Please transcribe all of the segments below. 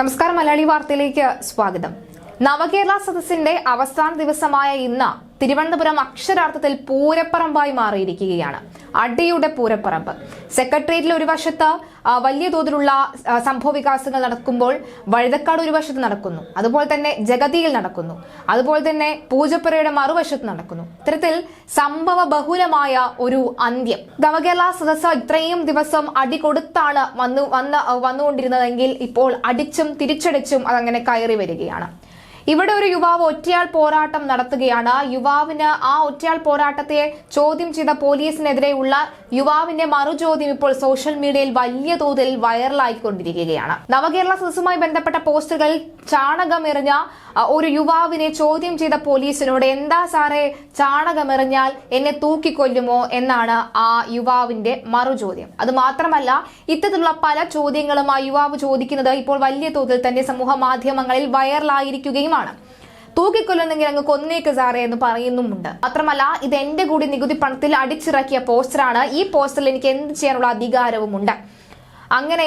നമസ്കാരം. മലയാളി വാർത്തയിലേക്ക് സ്വാഗതം. നവകേരള സദസ്സിന്റെ അവസാന ദിവസമായ ഇന്ന് തിരുവനന്തപുരം അക്ഷരാർത്ഥത്തിൽ പൂരപ്പറമ്പായി മാറിയിരിക്കുകയാണ്. അടിയുടെ പൂരപ്പറമ്പ്. സെക്രട്ടേറിയറ്റിൽ ഒരു വശത്ത് വലിയ തോതിലുള്ള സംഭവ വികാസങ്ങൾ നടക്കുമ്പോൾ വഴുതക്കാട് ഒരു വശത്ത് നടക്കുന്നു, അതുപോലെ തന്നെ ജഗതിയിൽ നടക്കുന്നു, അതുപോലെ തന്നെ പൂജപ്പുരയുടെ മറുവശത്ത് നടക്കുന്നു. ഇത്തരത്തിൽ സംഭവ ബഹുലമായ ഒരു അന്ത്യം. നവകേരള സദസ്സ് ഇത്രയും ദിവസം അടി കൊടുത്താണ് വന്നുകൊണ്ടിരുന്നതെങ്കിൽ ഇപ്പോൾ അടിച്ചും തിരിച്ചടിച്ചും അതങ്ങനെ കയറി വരികയാണ്. ഇവിടെ ഒരു യുവാവ് ഒറ്റയാൾ പോരാട്ടം നടത്തുകയാണ്. യുവാവിന് ആ ഒറ്റയാൾ പോരാട്ടത്തെ ചോദ്യം ചെയ്ത പോലീസിനെതിരെയുള്ള യുവാവിന്റെ മറുചോദ്യം ഇപ്പോൾ സോഷ്യൽ മീഡിയയിൽ വലിയ തോതിൽ വൈറലായിക്കൊണ്ടിരിക്കുകയാണ്. നവകേരള സദസ്സുമായി ബന്ധപ്പെട്ട പോസ്റ്ററുകളിൽ ചാണകമെറിഞ്ഞ ഒരു യുവാവിനെ ചോദ്യം ചെയ്ത പോലീസിനോട്, എന്താ സാറേ ചാണകമെറിഞ്ഞാൽ എന്നെ തൂക്കിക്കൊല്ലുമോ എന്നാണ് ആ യുവാവിന്റെ മറുചോദ്യം. അത് മാത്രമല്ല, ഇത്തരത്തിലുള്ള പല ചോദ്യങ്ങളും ആ യുവാവ് ചോദിക്കുന്നത് ഇപ്പോൾ വലിയ തോതിൽ തന്നെ സമൂഹ മാധ്യമങ്ങളിൽ വൈറലായിരിക്കുകയുമാണ്. തൂക്കിക്കൊല്ലുന്നെങ്കിൽ അങ്ങ് കൊന്നേക്ക് സാറേ എന്ന് പറയുന്നുമുണ്ട്. മാത്രമല്ല, ഇത് എന്റെ കൂടി നികുതി പണത്തിൽ അടിച്ചിറക്കിയ പോസ്റ്ററാണ്. ഈ പോസ്റ്ററിൽ എനിക്ക് എന്ത് ചെയ്യാനുള്ള അധികാരവുമുണ്ട്. അങ്ങനെ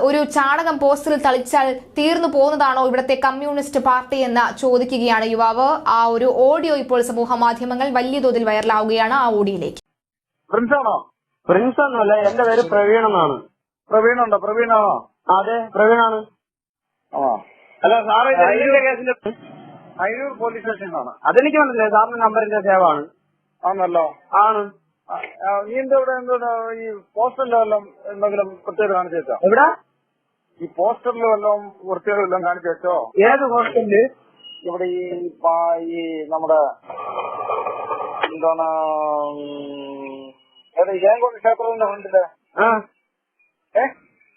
ഒരു ചാണകം പോസ്റ്ററിൽ തളിച്ചാൽ തീർന്നു പോകുന്നതാണോ ഇവിടുത്തെ കമ്മ്യൂണിസ്റ്റ് പാർട്ടി എന്ന് ചോദിക്കുകയാണ് യുവാവ്. ആ ഒരു ഓഡിയോ ഇപ്പോൾ സമൂഹ മാധ്യമങ്ങൾ വലിയ തോതിൽ വൈറലാവുകയാണ്. ആ ഓഡിയോയിലേക്ക്. പ്രിൻസ് ഒന്നുമല്ല, എന്റെ പേര് പ്രവീൺ എന്നാണ്. പ്രവീണുണ്ടോ? പ്രവീണാണോ? അതെ, പ്രവീണാണ്. അല്ല സാറേ, കേസിന്റെ അയ്യൂർ പോലീസ് സ്റ്റേഷനാണ്. അതെനിക്ക് മനസ്സിലായി. സാറിന്റെ നമ്പറിന്റെ സേവാണ്. ആണല്ലോ. ആണ്. നീ ഇവിടെ ഈ പോസ്റ്ററിൽ വല്ലതും എന്തെങ്കിലും പ്രത്യേകത കാണിച്ചു വെച്ചോ? എവിടെ? ഈ പോസ്റ്ററിൽ വല്ലതും വൃത്തികളും എല്ലാം കാണിച്ചു വെച്ചോ? ഏത് പോസ്റ്ററില്? ഇവിടെ ഈ നമ്മുടെ എന്താണ് ജയങ്കോട് ക്ഷേത്രത്തിന്റെ ഫ്രണ്ടില്.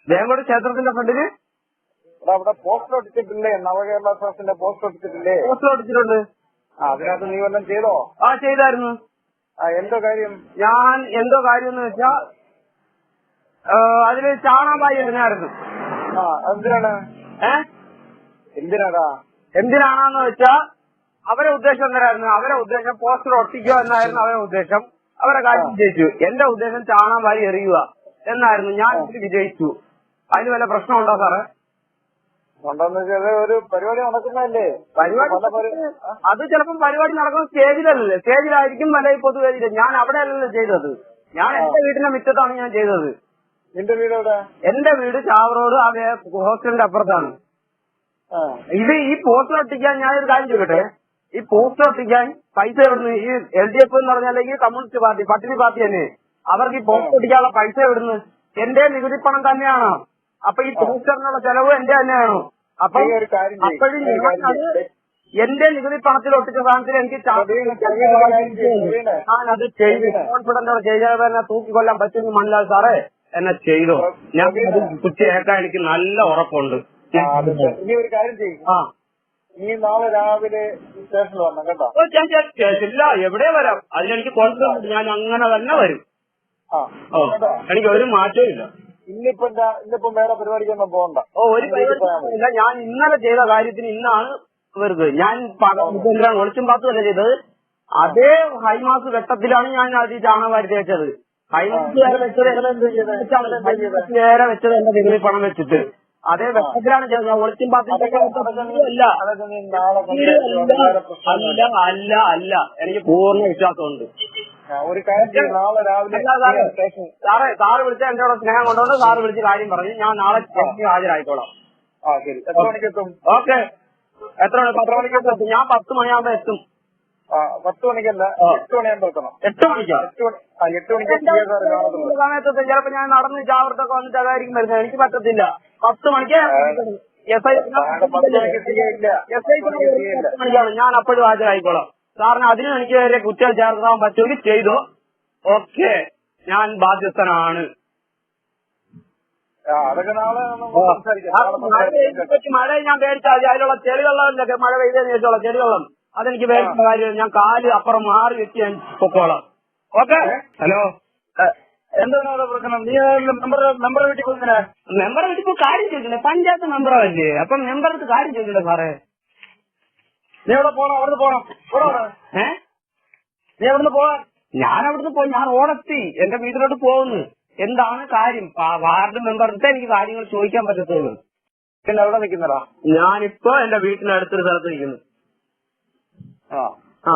ജയങ്കോട് ക്ഷേത്രത്തിന്റെ ഫ്രണ്ടില് അവിടെ പോസ്റ്റർ ഒട്ടിച്ചിട്ടില്ലേ? നവകേരള സദസ്സിന്റെ പോസ്റ്റർ ഒട്ടിച്ചിട്ടില്ലേ? പോസ്റ്റർ ഒട്ടിച്ചിട്ടുണ്ട്. അതിനകത്ത് നീ വല്ലതും ചെയ്തോ? ചെയ്തായിരുന്നു. എന്തോ കാര്യം? ഞാൻ എന്തോ കാര്യം എന്ന് വെച്ചാ അതില് ചാണാമ്പായി ഇടുന്നായിരുന്നു. എന്തിനാണ്? എന്തിനാടാ? എന്തിനാണെന്ന് വെച്ചാ അവരെ ഉദ്ദേശം എന്തായിരുന്നു? അവരെ ഉദ്ദേശം പോസ്റ്റർ ഒട്ടിക്കുക എന്നായിരുന്നു അവരുടെ ഉദ്ദേശം. അവരെ കാര്യം വിജയിച്ചു. എന്റെ ഉദ്ദേശം ചാണാമ്പായി എറിയുക എന്നായിരുന്നു. ഞാൻ ഇതിൽ വിജയിച്ചു. അതിന് വല്ല പ്രശ്നമുണ്ടോ സാറേ? ഉണ്ടെന്ന് വെച്ചാൽ ഒരു പരിപാടി നടക്കുന്നതല്ലേ? പരിപാടി അത് ചിലപ്പം പരിപാടി നടക്കുന്ന സ്റ്റേജിലല്ലേ? സ്റ്റേജിലായിരിക്കും വല്ല പൊതുവേദിയില്ല. ഞാൻ അവിടെ അല്ലല്ലോ ചെയ്തത്. ഞാൻ എന്റെ വീടിന്റെ മുറ്റത്താണ് ഞാൻ ചെയ്തത്. നിന്റെ വീട് എവിടെ? എന്റെ വീട് ചാവറോഡ് ആ ഹോസ്റ്റലിന്റെ അപ്പുറത്താണ്. ഇത് ഈ പോസ്റ്റർ ഒട്ടിക്കാൻ ഞാനൊരു കാര്യം ചോദിക്കട്ടെ. ഈ പോസ്റ്റർ ഒട്ടിക്കാൻ പൈസ എവിടുന്ന്? ഈ LDF എന്ന് പറഞ്ഞാൽ ഈ കമ്മ്യൂണിസ്റ്റ് പാർട്ടി, പട്ടിണി പാർട്ടി തന്നെ. അവർക്ക് ഈ പോസ്റ്റർ ഒട്ടിക്കാനുള്ള പൈസ എവിടുന്ന്? എന്റെ നികുതി പണം തന്നെയാണ്. അപ്പൊ ഈ പോസ്റ്ററിനുള്ള ചെലവ് എന്റെ തന്നെയാണോ? അപ്പൊ അപ്പോഴും എന്റെ നികുതി പണത്തിൽ ഒട്ടിച്ച സാധനത്തിൽ എനിക്ക് ഞാനത് ചെയ്തു. കോൺഫിഡന്റ് ചെയ്താൽ തന്നെ തൂക്കിക്കൊല്ലാൻ പറ്റുമെന്ന് മനസ്സിലായി സാറേ. എന്നെ ചെയ്തോ? ഞാൻ കുറ്റിയേക്കാൻ എനിക്ക് നല്ല ഉറപ്പുണ്ട്. ഇനി ഒരു കാര്യം ചെയ്യും. നീ നാളെ രാവിലെ സ്റ്റേഷനിൽ വരണം കേട്ടോ. സ്റ്റേഷനില്ല, എവിടെ വരാം. അതിലെനിക്ക് കോൺഫിഡൻസ്. ഞാൻ അങ്ങനെ തന്നെ വരും. എനിക്ക് ഒരു മാറ്റവും ഇല്ല. ഇന്നിപ്പം വേറെ പരിപാടിക്കൊന്നും പോകണ്ട. ഒരു പരിപാടിയില്ല. ഞാൻ ഇന്നലെ ചെയ്ത കാര്യത്തിന് ഇന്നാണ് വെറുതെ. ഞാൻ ഒളിച്ചും പാത്തുമല്ല ചെയ്തത്. അതേ ഹൈമാസ് ഘട്ടത്തിലാണ് ഞാൻ അത് ചാണകവാരി തേച്ചത്. ഹൈമാസ് വേറെ വെച്ചത് എന്റെ നികുതി പണം വെച്ചിട്ട് അതേ വെട്ടത്തിലാണ് ചെയ്തത്. ഒളിച്ചും പാത്തില്ല. അല്ല അല്ല എനിക്ക് പൂർണ്ണ വിശ്വാസമുണ്ട്. ഒരു കാര്യം, നാളെ രാവിലെ സാറ് വിളിച്ച എന്റെ കൂടെ സ്നേഹം കൊണ്ടുകൊണ്ട് സാറ് വിളിച്ച് കാര്യം പറഞ്ഞു. ഞാൻ നാളെ ഹാജരായിക്കോളാം. ശരി. എത്ര മണിക്കെത്തും? ഓക്കെ. എത്ര മണി? 10 മണിക്കെത്തും. ഞാൻ 10 മണിയാകുമ്പോ എത്തും. 10 മണിക്കല്ല, 8 മണിയാകുമ്പോ എത്തണം. 8 മണിക്കോ? 8 മണിക്ക് സമയത്തെത്തും. ചിലപ്പോ ഞാൻ നടന്ന് ചാവർത്തൊക്കെ വന്നിട്ട് അതായിരിക്കും വരുന്നത്. എനിക്ക് പറ്റത്തില്ല. 10 മണിക്ക് മണിക്കാണ് ഞാൻ അപ്പോഴും ഹാജരായിക്കോളാം. സാറിന് അതിന് എനിക്ക് വരെ കുറ്റം ചേർക്കാൻ പറ്റുമെങ്കിൽ ചെയ്തു. ഓക്കെ, ഞാൻ ബാധ്യസ്ഥനാണ്. മഴ ഞാൻ പേടിച്ചാൽ അതിലുള്ള ചെളിവെള്ളമില്ലൊക്കെ മഴ പെയ്തതിനു ശേഷമുള്ള ചെളിവെള്ളം അതെനിക്ക് പേടിച്ച കാര്യം. ഞാൻ കാല് അപ്പുറം മാറി വെച്ച് ഞാൻ പൊക്കോളാം. ഓക്കെ. ഹലോ, എന്താണ് പ്രശ്നം? നീ മെമ്പറെ വീട്ടിൽ കൊടുക്കണേ? മെമ്പറെ വീട്ടിൽ പോയി കാര്യം ചോദിക്കണ്ടേ? പഞ്ചായത്ത് മെമ്പറല്ലേ? അപ്പം മെമ്പറത്ത് കാര്യം ചോദിക്കണ്ടേ സാറേ? നീ എവിടെ പോണം? അവിടുന്ന് പോണം. നീ എവിടുന്ന് പോവാൻ? ഞാൻ അവിടുന്ന് പോയി. ഞാൻ ഓടെത്തി എന്റെ വീട്ടിലോട്ട് പോകുന്നു. എന്താണ് കാര്യം? വാർഡ് മെമ്പറിന്റെ എനിക്ക് കാര്യങ്ങൾ ചോദിക്കാൻ പറ്റത്തുള്ളൂ. പിന്നെ എവിടെ നിൽക്കുന്നടാ? ഞാനിപ്പോ എന്റെ വീട്ടിനടുത്തൊരു സ്ഥലത്ത് നിൽക്കുന്നു. ആ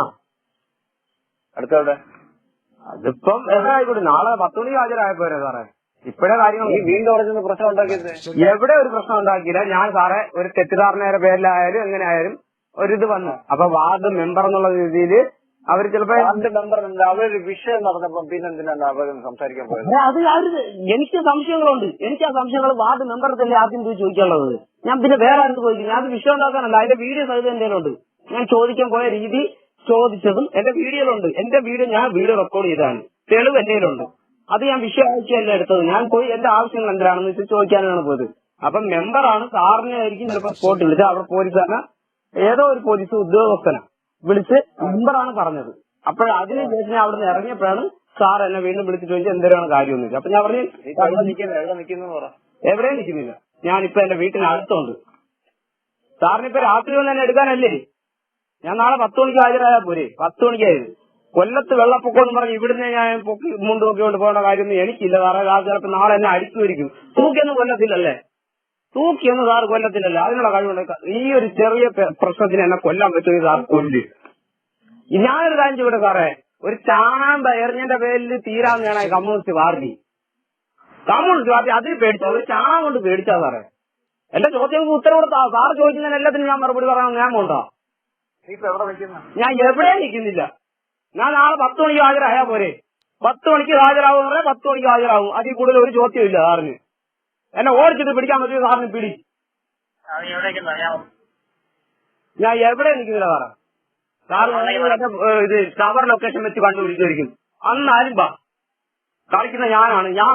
അടുത്തെവിടെ? അതിപ്പം എവിടെ ആയിക്കോട്ടെ, നാളെ 10 മണിക്ക് ഹാജരായ പോരെ സാറേ. ഇപ്പഴേ കാര്യങ്ങൾ ഈ വീണ്ടും പറഞ്ഞ പ്രശ്നം ഉണ്ടാക്കിയത് എവിടെ ഒരു പ്രശ്നം ഉണ്ടാക്കിയില്ല. ഞാൻ സാറേ ഒരു തെറ്റിദ്ധാരണയുടെ പേരിലായാലും എങ്ങനെ ആയാലും ഒരിത് വന്നു. അപ്പൊ വാർഡ് മെമ്പർ എന്നുള്ള രീതിയിൽ അവർ ചിലപ്പോ വാർഡ് മെമ്പറിന്റെ അവരൊരു വിഷയം നടന്നപ്പം പിന്നെ എന്തിനാണ് അവർ സംസാരിക്കാൻ പോയത്? എനിക്ക് സംശയങ്ങളുണ്ട്. എനിക്ക് ആ സംശയങ്ങൾ വാർഡ് മെമ്പർ തന്നെ ആദ്യം പോയി ചോദിക്കാനുള്ളത്. ഞാൻ പിന്നെ വേറെ ആരും ചോദിക്കും. ഞാൻ അത് വിഷയം ഉണ്ടാക്കാനല്ല, അതിന്റെ വീഡിയോ സഹിതം എന്റെ ഉണ്ട്. ഞാൻ ചോദിക്കാൻ പോയ രീതി ചോദിച്ചതും എന്റെ വീഡിയോയിലുണ്ട്. എന്റെ വീഡിയോ ഞാൻ വീഡിയോ റെക്കോർഡ് ചെയ്തതാണ്, തെളിവ് എന്റെ കയ്യിലുണ്ട്. അത് ഞാൻ വിഷയമാക്കിയല്ല എടുത്തത്. ഞാൻ പോയി എന്റെ ആവശ്യങ്ങൾ എന്തിനാണെന്ന് വെച്ച് ചോദിക്കാനാണ് പോയത്. അപ്പം മെമ്പറാണ് സാറിനെ ആയിരിക്കും ചിലപ്പോൾ സ്പോട്ട് വിളിച്ചത്. അവിടെ പോലീസാണ്, ഏതോ ഒരു പോലീസ് ഉദ്യോഗസ്ഥനെ വിളിച്ച് മെമ്പറാണ് പറഞ്ഞത്. അപ്പോൾ അതിനുശേഷം ഞാൻ അവിടെ നിന്ന് ഇറങ്ങിയപ്പോഴാണ് സാർ എന്നെ വീണ്ടും വിളിച്ചിട്ട് ചോദിച്ചാൽ എന്തിനാണ് കാര്യമൊന്നും ചോദിച്ചു. അപ്പൊ ഞാൻ പറഞ്ഞു എവിടെയും നിൽക്കുന്നില്ല, ഞാനിപ്പോ എന്റെ വീട്ടിനടുത്തുണ്ട്. സാറിനിപ്പോ രാത്രി വന്ന് എന്നെ എടുക്കാനല്ലേ? ഞാൻ നാളെ 10 മണിക്ക് ഹാജരായാൽ പോരെ? 10 മണിക്കായത്. കൊല്ലത്ത് വെള്ളപ്പൊക്കം എന്ന് പറഞ്ഞ് ഇവിടുന്ന് ഞാൻ പൊക്കി മുണ്ട് പൊക്കിക്കൊണ്ട് പോകേണ്ട കാര്യമൊന്നും എനിക്കില്ല സാറേ. ചിലപ്പോൾ നാളെ എന്നെ അടിക്കുമായിരിക്കും. തൂക്കിയൊന്നും കൊല്ലത്തില്ലല്ലേ? തൂക്കിയൊന്നും സാറ് കൊല്ലത്തില്ലല്ലേ? അതിനുള്ള കഴിവുണ്ട്. ഈ ഒരു ചെറിയ പ്രശ്നത്തിന് എന്നെ കൊല്ലാൻ പറ്റുമെങ്കിൽ സാർ കൊല്ലു. ഞാനൊരു കാര്യം ചെയ്യട്ടെ സാറേ, ഒരു ചാണാൻ എറിഞ്ഞതിന്റെ പേരിൽ തീരാവുന്നതാണ് കമ്മ്യൂണിസ്റ്റ് പാർട്ടി. കമ്മ്യൂണിസ്റ്റ് പാർട്ടി അതിന് പേടിച്ചോ? ഒരു ചാണകം കൊണ്ട് പേടിച്ചാ സാറേ? എന്റെ ചോദ്യങ്ങൾക്ക് ഉത്തരം കൊടുത്താ സാറ് ചോദിക്കുന്നതിന് എല്ലാത്തിനും ഞാൻ മറുപടി പറയാൻ നിയമമുണ്ടോ? ഞാൻ എവിടെ നിൽക്കുന്നില്ല. ഞാൻ നാളെ 10 മണിക്ക് ഹാജരായാ പോരെ? 10 മണിക്ക് ഹാജരാകും പറഞ്ഞാൽ 10 മണിക്ക് ഹാജരാകും. അതിൽ കൂടുതൽ ഒരു ചോദ്യമില്ല സാറിന്. എന്നെ ഓടിച്ചിട്ട് പിടിക്കാൻ പറ്റിയ സാറിന് പിടി. ഞാൻ എവിടെ നിൽക്കുന്നില്ല സാറേ. സാറ് ഇത് ടവർ ലൊക്കേഷൻ വെച്ച് കണ്ടുപിടിച്ചായിരിക്കും. അന്നാലും കളിക്കുന്ന ഞാനാണ്. ഞാൻ